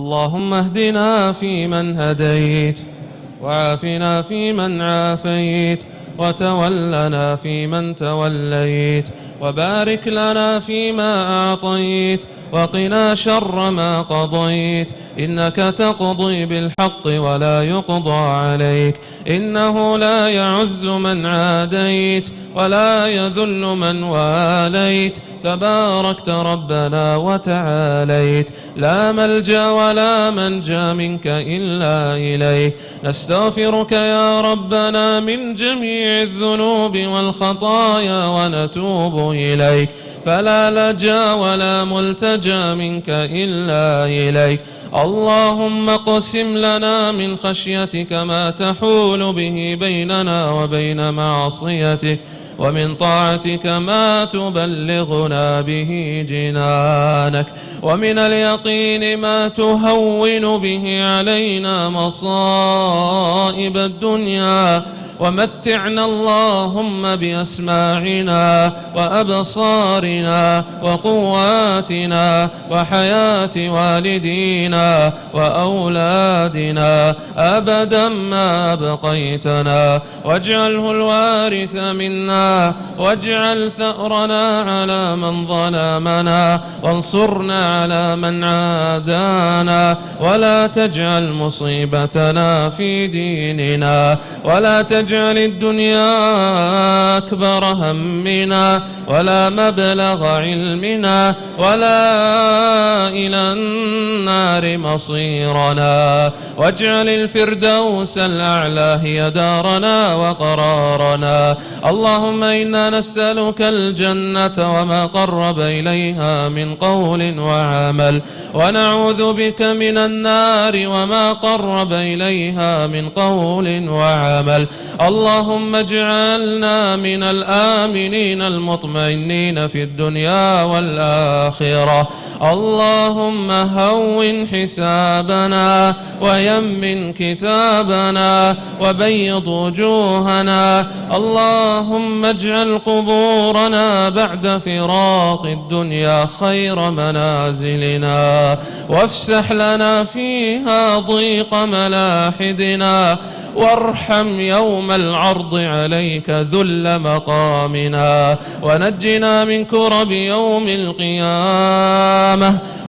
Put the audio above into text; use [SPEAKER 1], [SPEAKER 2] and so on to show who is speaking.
[SPEAKER 1] اللهم اهدنا فيمن هديت، وعافنا فيمن عافيت، وتولنا فيمن توليت، وبارك لنا فيما أعطيت، وقنا شر ما قضيت، إنك تقضي بالحق ولا يقضى عليك، إنه لا يعز من عاديت ولا يذل من واليت، تباركت ربنا وتعاليت، لا ملجأ ولا منجا منك إلا إليك. نستغفرك يا ربنا من جميع الذنوب والخطايا ونتوب إليك، فلا لجا ولا ملتجا منك إلا إليك. اللهم اقسم لنا من خشيتك ما تحول به بيننا وبين معصيتك، ومن طاعتك ما تبلغنا به جنانك، ومن اليقين ما تهون به علينا مصائب الدنيا، ومتعنا اللهم بأسماعنا وأبصارنا وقواتنا وحياة والدينا وأولادنا أبدا ما أبقيتنا، واجعله الوارث منا، واجعل ثأرنا على من ظلمنا، وانصرنا على من عادانا، ولا تجعل مصيبتنا في ديننا، ولا تجعل الدنيا أكبر همنا ولا مبلغ علمنا ولا إلى النار مصيرنا، واجعل الفردوس الأعلى هي دارنا وقرارنا. اللهم إنا نسألك الجنة وما قرب إليها من قول وعمل، ونعوذ بك من النار وما قرب إليها من قول وعمل. اللهم اجعلنا من الآمنين المطمئنين في الدنيا والآخرة. اللهم هون حسابنا ويمن كتابنا وبيض وجوهنا. اللهم اجعل قبورنا بعد فراق الدنيا خير منازلنا، وافسح لنا فيها ضيق ملاحدنا، وارحم يوم العرض عليك ذل مقامنا، ونجنا من كرب يوم القيامة،